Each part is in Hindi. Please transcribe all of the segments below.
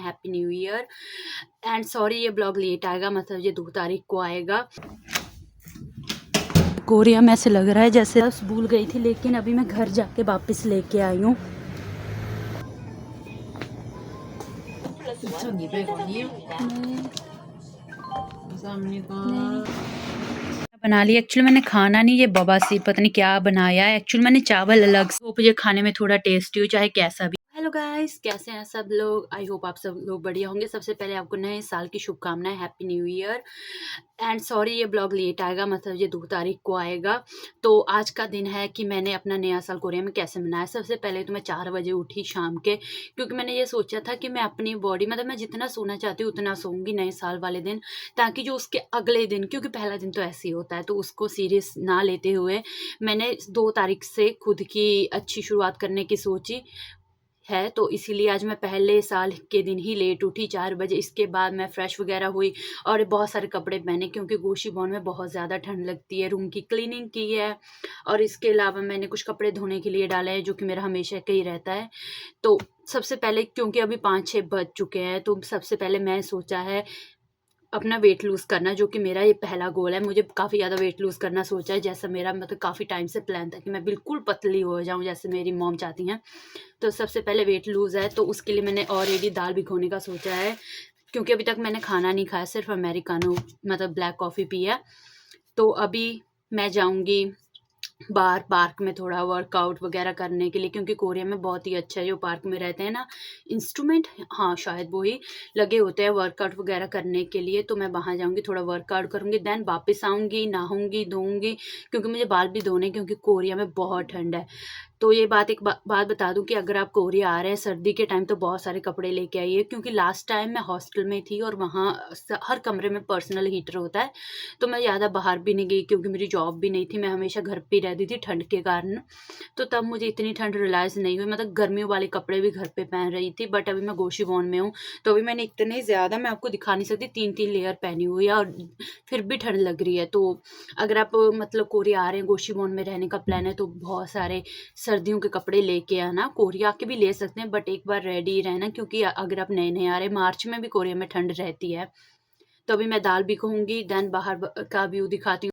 Happy new year and sorry ये ब्लॉग लेट आएगा, मतलब ये 2 तारीख को आएगा। कोरिया में ऐसे लग रहा है जैसे बस भूल गई थी, लेकिन अभी मैं घर जाके वापस लेके आई हूँ। 2,200원이요? 감사합니다. बना लिया। एक्चुअली मैंने खाना नहीं, ये बवासीर पता नहीं क्या बनाया है। एक्चुअली मैंने चावल अलग से, मुझे खाने में थोड़ा टेस्टी हो चाहे कैसा भी। हेलो गाइस, कैसे हैं सब लोग? आई होप आप सब लोग बढ़िया होंगे। सबसे पहले आपको नए साल की शुभकामनाएं, happy new year and sorry ये ब्लॉग लेट आएगा, मतलब ये 2 तारीख को आएगा। तो आज का दिन है कि मैंने अपना नया साल कोरिया में कैसे मनाया। सबसे पहले तो मैं 4 बजे उठी शाम के, क्योंकि मैंने ये सोचा था कि मैं अपनी बॉडी, मतलब मैं जितना सोना चाहती हूँ उतना सोऊंगी नए साल वाले दिन, ताकि जो उसके अगले दिन, क्योंकि पहला दिन तो ऐसे ही होता है, तो उसको सीरियस ना लेते हुए मैंने 2 तारीख से खुद की अच्छी शुरुआत करने की सोची है। तो इसीलिए आज मैं पहले साल के दिन ही लेट उठी 4 बजे। इसके बाद मैं फ्रेश वगैरह हुई और बहुत सारे कपड़े पहने, क्योंकि गोशीबॉन में बहुत ज़्यादा ठंड लगती है। रूम की क्लीनिंग की है और इसके अलावा मैंने कुछ कपड़े धोने के लिए डाले हैं, जो कि मेरा हमेशा का ही रहता है। तो सबसे पहले, क्योंकि अभी 5-6 बज चुके हैं, तो सबसे पहले मैं सोचा है अपना वेट लूज़ करना, जो कि मेरा ये पहला गोल है। मुझे काफ़ी ज़्यादा वेट लूज़ करना सोचा है, जैसा मेरा मतलब काफ़ी टाइम से प्लान था कि मैं बिल्कुल पतली हो जाऊँ जैसे मेरी मॉम चाहती हैं। तो सबसे पहले वेट लूज़ है, तो उसके लिए मैंने ऑलरेडी दाल भिगोने का सोचा है, क्योंकि अभी तक मैंने खाना नहीं खाया, सिर्फ अमेरिकानो मतलब ब्लैक कॉफ़ी पी है। तो अभी मैं जाऊँगी बाहर पार्क में थोड़ा वर्कआउट वगैरह करने के लिए, क्योंकि कोरिया में बहुत ही अच्छा है, जो पार्क में रहते हैं ना इंस्ट्रूमेंट, हाँ शायद वो ही लगे होते हैं वर्कआउट वगैरह करने के लिए। तो मैं वहाँ जाऊँगी, थोड़ा वर्कआउट करूँगी, देन वापस आऊँगी, नहाऊँगी, धोऊँगी, क्योंकि मुझे बाल भी धोने, क्योंकि कोरिया में बहुत ठंड है। तो ये बात बात बता दूं कि अगर आप कोरिया आ रहे हैं सर्दी के टाइम, तो बहुत सारे कपड़े लेके आइए, क्योंकि लास्ट टाइम मैं हॉस्टल में थी और वहाँ हर कमरे में पर्सनल हीटर होता है। तो मैं ज़्यादा बाहर भी नहीं गई, क्योंकि मेरी जॉब भी नहीं थी, मैं हमेशा घर पे रहती थी ठंड के कारण। तो तब मुझे इतनी ठंड रियलाइज़ नहीं हुई, मतलब गर्मियों वाले कपड़े भी घर पे पहन रही थी। बट अभी मैं गोशीबॉन में हूँ, तो अभी मैंने इतने ज़्यादा, मैं आपको दिखा नहीं सकती, 3-3 लेयर पहनी हुई है और फिर भी ठंड लग रही है। तो अगर आप मतलब कोरिया आ रहे हैं, गोशीबॉन में रहने का प्लान है, तो बहुत सारे सर्दियों के कपड़े लेके आना। कोरिया के भी ले सकते हैं, बट एक बार रेडी रहना, क्योंकि अगर आप नए नए आ रहे हैं, मार्च में भी कोरिया में ठंड रहती है। तो अभी मैं दाल भी कहूँगी, देन बाहर का व्यू दिखाती हूँ।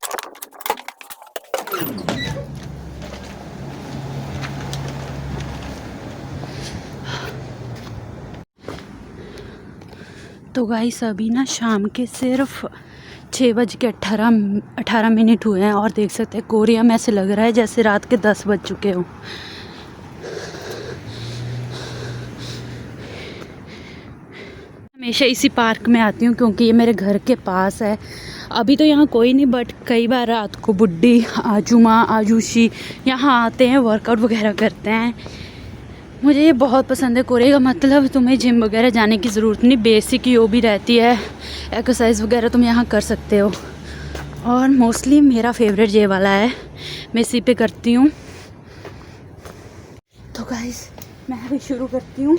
तो गाइस अभी ना शाम के सिर्फ 6:18 हुए हैं, और देख सकते हैं कोरिया में ऐसे लग रहा है जैसे रात के 10 बज चुके हों। हमेशा इसी पार्क में आती हूँ, क्योंकि ये मेरे घर के पास है। अभी तो यहाँ कोई नहीं, बट कई बार रात को बुड्ढी, आजूमा, आजूशी यहाँ आते हैं, वर्कआउट वगैरह करते हैं। मुझे ये बहुत पसंद है कोरिया का, मतलब तुम्हें जिम वगैरह जाने की ज़रूरत नहीं, बेसिक यो भी रहती है, एक्सरसाइज वगैरह तुम यहाँ कर सकते हो। और मोस्टली मेरा फेवरेट ये वाला है, मैं इसी पे करती हूँ। तो गाइस मैं अभी शुरू करती हूँ।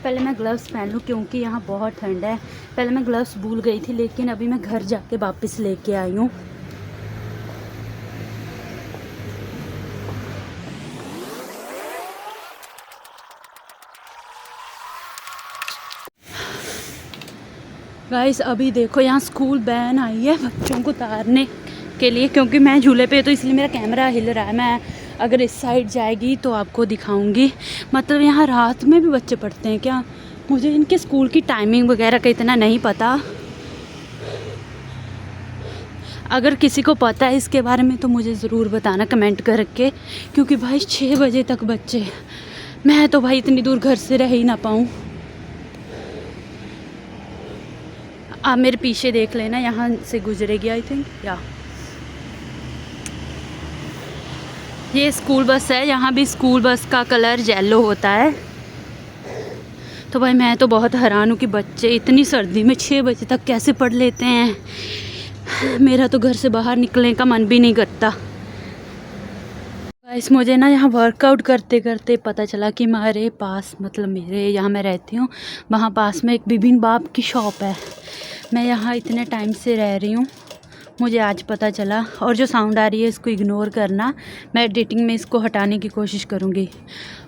पहले मैं ग्लव्स पहन लूँ, क्योंकि यहाँ बहुत ठंड है। पहले मैं ग्लव्स भूल गई थी, लेकिन अभी मैं घर जाके वापस लेके आई हूँ। गाइस अभी देखो यहाँ स्कूल वैन आई है बच्चों को उतारने के लिए, क्योंकि मैं झूले पे, तो इसलिए मेरा कैमरा हिल रहा है। मैं अगर इस साइड जाएगी तो आपको दिखाऊंगी। मतलब यहाँ रात में भी बच्चे पढ़ते हैं क्या? मुझे इनके स्कूल की टाइमिंग वगैरह का इतना नहीं पता। अगर किसी को पता है इसके बारे में तो मुझे ज़रूर बताना कमेंट करके, क्योंकि भाई 6 बजे तक बच्चे, मैं तो भाई इतनी दूर घर से रह ही ना पाऊँ। आप मेरे पीछे देख लेना, यहाँ से गुजरेगी आई थिंक, या ये स्कूल बस है। यहाँ भी स्कूल बस का कलर येलो होता है। तो भाई मैं तो बहुत हैरान हूँ कि बच्चे इतनी सर्दी में 6 बजे तक कैसे पढ़ लेते हैं। मेरा तो घर से बाहर निकलने का मन भी नहीं करता। गाइस मुझे ना यहाँ वर्कआउट करते करते पता चला कि हमारे पास, मतलब मेरे यहाँ मैं रहती हूँ वहाँ पास में एक बिबिम्बाप की शॉप है। मैं यहाँ इतने टाइम से रह रही हूँ, मुझे आज पता चला। और जो साउंड आ रही है इसको इग्नोर करना, मैं एडिटिंग में इसको हटाने की कोशिश करूँगी।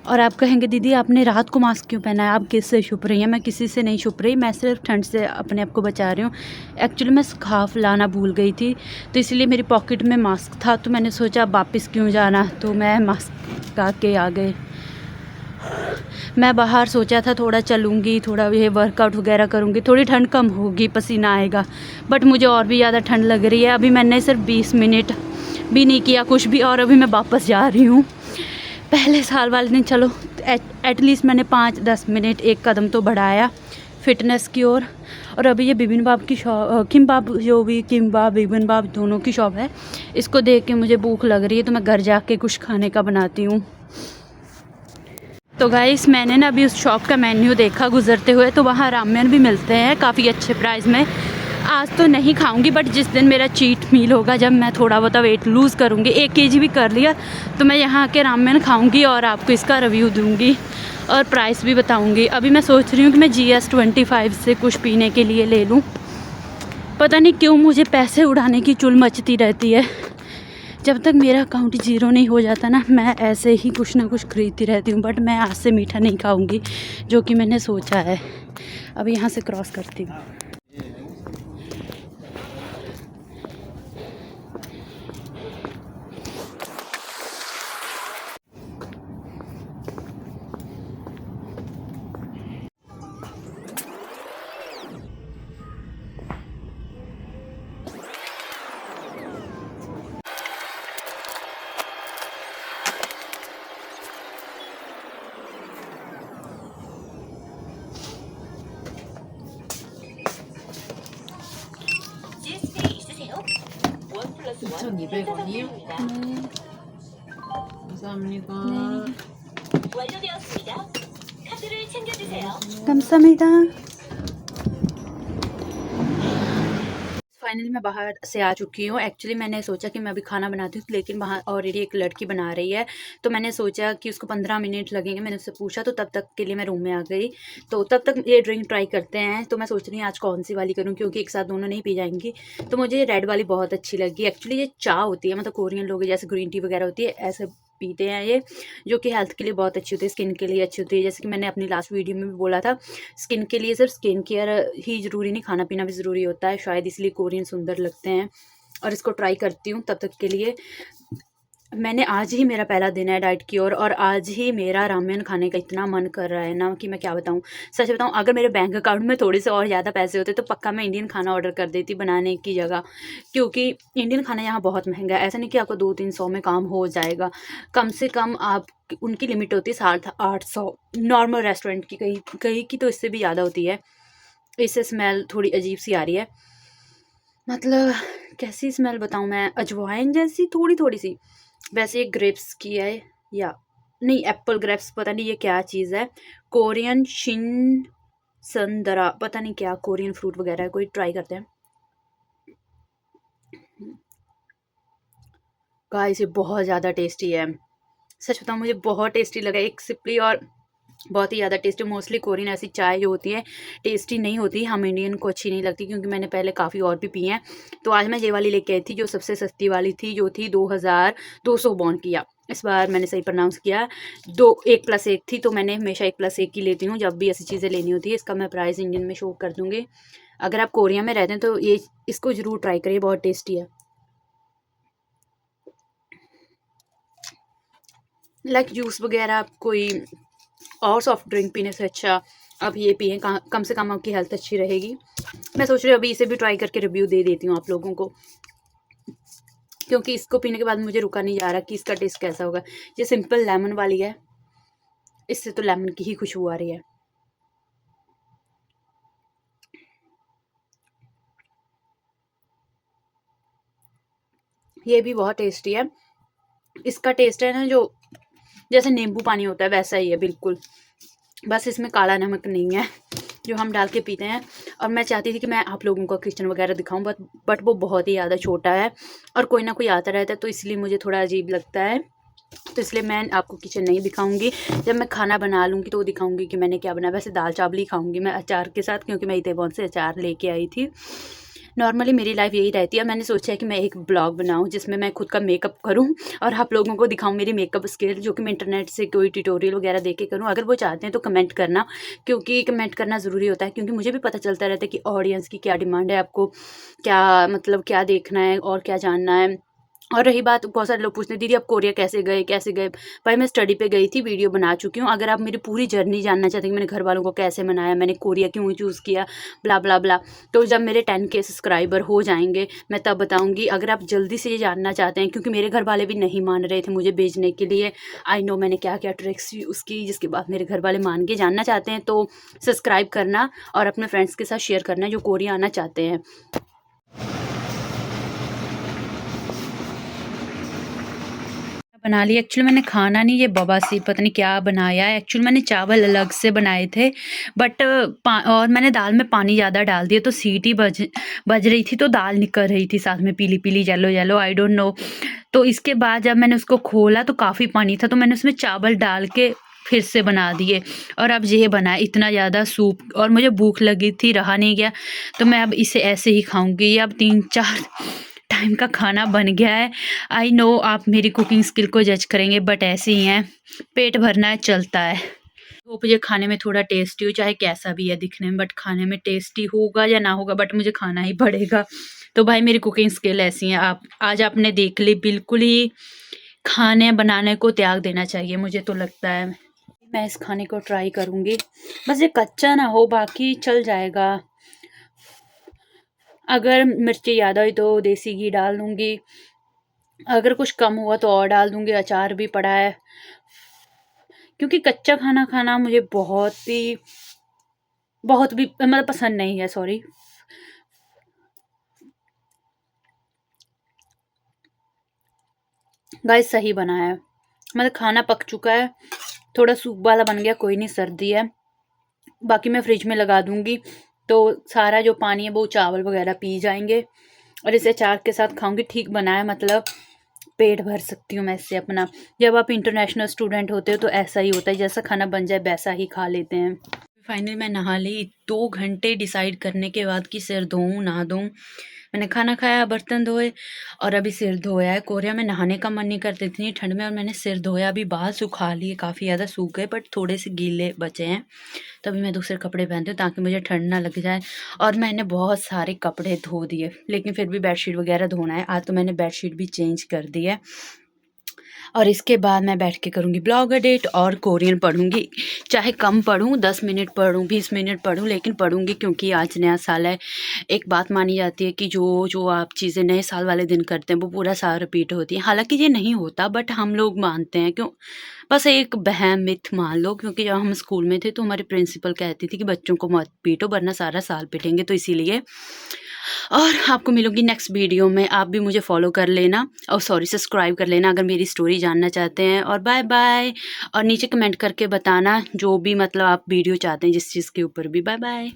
और आप कहेंगे दीदी आपने रात को मास्क क्यों पहना है, आप किससे छुप रही हैं? मैं किसी से नहीं छुप रही, मैं सिर्फ ठंड से अपने आप को बचा रही हूँ। एक्चुअली मैं स्कार्फ लाना भूल गई थी, तो इसलिए मेरी पॉकेट में मास्क था, तो मैंने सोचा वापस क्यों जाना, तो मैं मास्क ला के आ गए। मैं बाहर सोचा था थोड़ा चलूँगी, थोड़ा ये वर्कआउट वगैरह करूँगी, थोड़ी ठंड कम होगी, पसीना आएगा, बट मुझे और भी ज़्यादा ठंड लग रही है। अभी मैंने सिर्फ 20 मिनट भी नहीं किया कुछ भी, और अभी मैं वापस जा रही हूँ। पहले साल वाले दिन चलो एटलीस्ट मैंने 5-10 मिनट एक कदम तो बढ़ाया फिटनेस की ओर। और अभी ये बिबिनबाब की शॉप, किम्बाब, जो भी किम्बाब बिबिनबाब दोनों की शॉप है, इसको देख के मुझे भूख लग रही है, तो मैं घर जाके कुछ खाने का बनाती हूँ। तो गाइस मैंने ना अभी उस शॉप का मेन्यू देखा गुजरते हुए, तो वहाँ रामेन भी मिलते हैं काफ़ी अच्छे प्राइस में। आज तो नहीं खाऊंगी, बट जिस दिन मेरा चीट मील होगा, जब मैं थोड़ा बहुत वेट लूज़ करूँगी, 1 kg भी कर लिया, तो मैं यहाँ के रामेन खाऊंगी और आपको इसका रिव्यू दूँगी और प्राइस भी बताऊँगी। अभी मैं सोच रही हूँ कि मैं GS25 से कुछ पीने के लिए ले लूँ। पता नहीं क्यों मुझे पैसे उड़ाने की चुल मचती रहती है। जब तक मेरा अकाउंट 0 नहीं हो जाता ना, मैं ऐसे ही कुछ ना कुछ खरीदती रहती हूँ। बट मैं आज से मीठा नहीं खाऊंगी, जो कि मैंने सोचा है। अब यहाँ से क्रॉस करती हूँ। 감사합니다. 완료되었습니다. 카드를 챙겨주세요. 감사합니다। फाइनली मैं बाहर से आ चुकी हूँ। एक्चुअली मैंने सोचा कि मैं अभी खाना बनाती हूँ, लेकिन वहाँ ऑलरेडी एक लड़की बना रही है, तो मैंने सोचा कि उसको 15 मिनट लगेंगे। मैंने उससे पूछा, तो तब तक के लिए मैं रूम में आ गई। तो तब तक ये ड्रिंक ट्राई करते हैं। तो मैं सोच रही हूँ आज कौन सी वाली करूँ, क्योंकि एक साथ दोनों नहीं पी जाएंगी। तो मुझे ये रेड वाली बहुत अच्छी लगी। एक्चुअली ये चाय होती है, मतलब कोरियन लोग जैसे ग्रीन टी वगैरह होती है, ऐसे पीते हैं ये, जो कि हेल्थ के लिए बहुत अच्छी होती है, स्किन के लिए अच्छी होती है। जैसे कि मैंने अपनी लास्ट वीडियो में भी बोला था, स्किन के लिए सिर्फ स्किन केयर ही ज़रूरी नहीं, खाना पीना भी ज़रूरी होता है। शायद इसलिए कोरियन सुंदर लगते हैं। और इसको ट्राई करती हूँ। तब तक के लिए मैंने आज ही मेरा पहला दिन है डाइट की ओर, और आज ही मेरा रामेन खाने का इतना मन कर रहा है ना कि मैं क्या बताऊँ। सच बताऊँ, अगर मेरे बैंक अकाउंट में थोड़े से और ज़्यादा पैसे होते तो पक्का मैं इंडियन खाना ऑर्डर कर देती बनाने की जगह, क्योंकि इंडियन खाना यहाँ बहुत महंगा है। ऐसा नहीं कि आपको 200-300 में काम हो जाएगा, कम से कम आप उनकी लिमिट होती है 700-800 नॉर्मल रेस्टोरेंट की, कहीं की तो इससे भी ज़्यादा होती है। इससे स्मेल थोड़ी अजीब सी आ रही है, मतलब कैसी स्मेल बताऊँ मैं, अजवाइन जैसी थोड़ी थोड़ी सी। वैसे ये ग्रेप्स की है, या नहीं एप्पल ग्रेप्स, पता नहीं ये क्या चीज़ है। कोरियन शिन संदरा, पता नहीं क्या कोरियन फ्रूट वगैरह है, कोई ट्राई करते हैं। गाइस ये बहुत ज़्यादा टेस्टी है, सच बताऊँ मुझे बहुत टेस्टी लगा एक सिपली, और बहुत ही ज़्यादा टेस्टी। मोस्टली कोरियन ऐसी चाय जो होती है टेस्टी नहीं होती, हम इंडियन को अच्छी नहीं लगती, क्योंकि मैंने पहले काफ़ी और भी पी हैं। तो आज मैं ये वाली लेके आई थी, जो सबसे सस्ती वाली थी, जो थी 2200 वॉन किया। इस बार मैंने सही प्रोनाउंस किया। 1+1 थी, तो मैंने हमेशा 1+1 की लेती हूँ जब भी ऐसी चीज़ें लेनी होती है। इसका मैं प्राइस इंडियन में शो कर दूँगी। अगर आप कोरिया में रहते हैं तो ये इसको ज़रूर ट्राई करिए, बहुत टेस्टी है। लाइक जूस वगैरह, कोई और सॉफ्ट ड्रिंक पीने से अच्छा अब ये पिए, कम से कम आपकी हेल्थ अच्छी रहेगी। मैं सोच रही हूँ अभी इसे भी ट्राई करके रिव्यू दे देती हूँ आप लोगों को, क्योंकि इसको पीने के बाद मुझे रुका नहीं जा रहा कि इसका टेस्ट कैसा होगा। ये सिंपल लेमन वाली है, इससे तो लेमन की ही खुशबू आ रही है। ये भी बहुत टेस्टी है। इसका टेस्ट है ना, जो जैसे नींबू पानी होता है वैसा ही है बिल्कुल, बस इसमें काला नमक नहीं है जो हम डाल के पीते हैं। और मैं चाहती थी कि मैं आप लोगों को किचन वगैरह दिखाऊं, बट वो बहुत ही ज़्यादा छोटा है और कोई ना कोई आता रहता है, तो इसलिए मुझे थोड़ा अजीब लगता है। तो इसलिए मैं आपको किचन नहीं दिखाऊंगी। जब मैं खाना बना लूँगी तो दिखाऊंगी कि मैंने क्या बनाया। वैसे दाल चावल ही खाऊंगी मैं अचार के साथ, क्योंकि मैं इतेवॉन से अचार लेके आई थी। नॉर्मली मेरी लाइफ यही रहती है। मैंने सोचा है कि मैं एक ब्लॉग बनाऊं जिसमें मैं खुद का मेकअप करूं और आप लोगों को दिखाऊं मेरी मेकअप स्किल, जो कि मैं इंटरनेट से कोई ट्यूटोरियल वगैरह देख के करूं। अगर वो चाहते हैं तो कमेंट करना, क्योंकि कमेंट करना ज़रूरी होता है, क्योंकि मुझे भी पता चलता रहता है कि ऑडियंस की क्या डिमांड है, आपको क्या मतलब क्या देखना है और क्या जानना है। और रही बात, बहुत सारे लोग पूछते हैं दीदी आप कोरिया कैसे गए। भाई मैं स्टडी पे गई थी, वीडियो बना चुकी हूँ। अगर आप मेरी पूरी जर्नी जानना चाहते हैं कि मैंने घर वालों को कैसे मनाया, मैंने कोरिया क्यों चूज़ किया, ब्ला ब्ला ब्ला, तो जब मेरे 10K सब्सक्राइबर हो जाएंगे मैं तब बताऊँगी। अगर आप जल्दी से ये जानना चाहते हैं, क्योंकि मेरे घर वाले भी नहीं मान रहे थे मुझे भेजने के लिए, आई नो मैंने क्या क्या ट्रिक्स यूज़ की, जिसके बाद मेरे घर वाले मान के जानना चाहते हैं, तो सब्सक्राइब करना और अपने फ्रेंड्स के साथ शेयर करना जो कोरिया आना चाहते हैं। बना लिया। एक्चुअली मैंने खाना नहीं, ये बवासीर पता नहीं क्या बनाया है। एक्चुअली मैंने चावल अलग से बनाए थे, बट और मैंने दाल में पानी ज़्यादा डाल दिया तो सीटी बज रही थी, तो दाल निकल रही थी साथ में पीली पीली yellow yellow, I don't know. तो इसके बाद जब मैंने उसको खोला तो काफ़ी पानी था, तो मैंने उसमें चावल डाल के फिर से बना दिए और अब ये बना है इतना ज़्यादा सूप, और मुझे भूख लगी थी, रहा नहीं गया, तो मैं अब इसे ऐसे ही खाऊंगी। अब 3-4 टाइम का खाना बन गया है। आई नो आप मेरी कुकिंग स्किल को जज करेंगे, बट ऐसे ही हैं, पेट भरना है, चलता है। होप ये खाने में थोड़ा टेस्टी हो, चाहे कैसा भी है दिखने में, बट खाने में टेस्टी होगा या ना होगा, बट मुझे खाना ही पड़ेगा। तो भाई मेरी कुकिंग स्किल ऐसी है, आप आज आपने देख ली। बिल्कुल ही खाने बनाने को त्याग देना चाहिए, मुझे तो लगता है। मैं इस खाने को ट्राई करूँगी, बस ये कच्चा ना हो, बाकी चल जाएगा। अगर मिर्ची ज़्यादा हुई तो देसी घी डाल दूँगी, अगर कुछ कम हुआ तो और डाल दूँगी। अचार भी पड़ा है, क्योंकि कच्चा खाना खाना मुझे बहुत भी मतलब पसंद नहीं है, सॉरी। गाइस सही बना है, मतलब खाना पक चुका है, थोड़ा सूप वाला बन गया, कोई नहीं, सर्दी है। बाकी मैं फ्रिज में लगा दूँगी, तो सारा जो पानी है वो चावल वगैरह पी जाएंगे, और इसे अचार के साथ खाऊंगी। ठीक बना है, मतलब पेट भर सकती हूँ मैं इससे अपना। जब आप इंटरनेशनल स्टूडेंट होते हो तो ऐसा ही होता है, जैसा खाना बन जाए वैसा ही खा लेते हैं। फाइनली मैं नहा ली 2 घंटे डिसाइड करने के बाद कि सिर धोऊँ ना धोऊँ। मैंने खाना खाया, बर्तन धोए और अभी सिर धोया है। कोरिया में नहाने का मन नहीं करता इतनी ठंड में, और मैंने सिर धोया, अभी बाल सुखा लिए, काफ़ी ज़्यादा सूख गए बट थोड़े से गीले बचे हैं। तभी मैं दूसरे कपड़े पहनती हूँ ताकि मुझे ठंड ना लग जाए। और मैंने बहुत सारे कपड़े धो दिए, लेकिन फिर भी बेडशीट वगैरह धोना है। आज तो मैंने बेडशीट भी चेंज कर दी है, और इसके बाद मैं बैठ के करूँगी ब्लॉग एडिट और कोरियन पढ़ूँगी। चाहे कम पढूँ, 10 मिनट पढूँ, 20 मिनट पढूँ, लेकिन पढ़ूँगी, क्योंकि आज नया साल है। एक बात मानी जाती है कि जो आप चीज़ें नए साल वाले दिन करते हैं वो पूरा साल रिपीट होती है। हालाँकि ये नहीं होता, बट हम लोग मानते हैं। क्यों? बस एक वहम मिथ मान लो, क्योंकि जब हम स्कूल में थे तो हमारी प्रिंसिपल कहती थी कि बच्चों को मत पीटो वरना सारा साल पिटेंगे, तो इसीलिए। और आपको मिलूँगी नेक्स्ट वीडियो में, आप भी मुझे फॉलो कर लेना, और सॉरी सब्सक्राइब कर लेना अगर मेरी स्टोरी जानना चाहते हैं। और बाय बाय, और नीचे कमेंट करके बताना जो भी मतलब आप वीडियो चाहते हैं जिस चीज़ के ऊपर भी। Bye bye.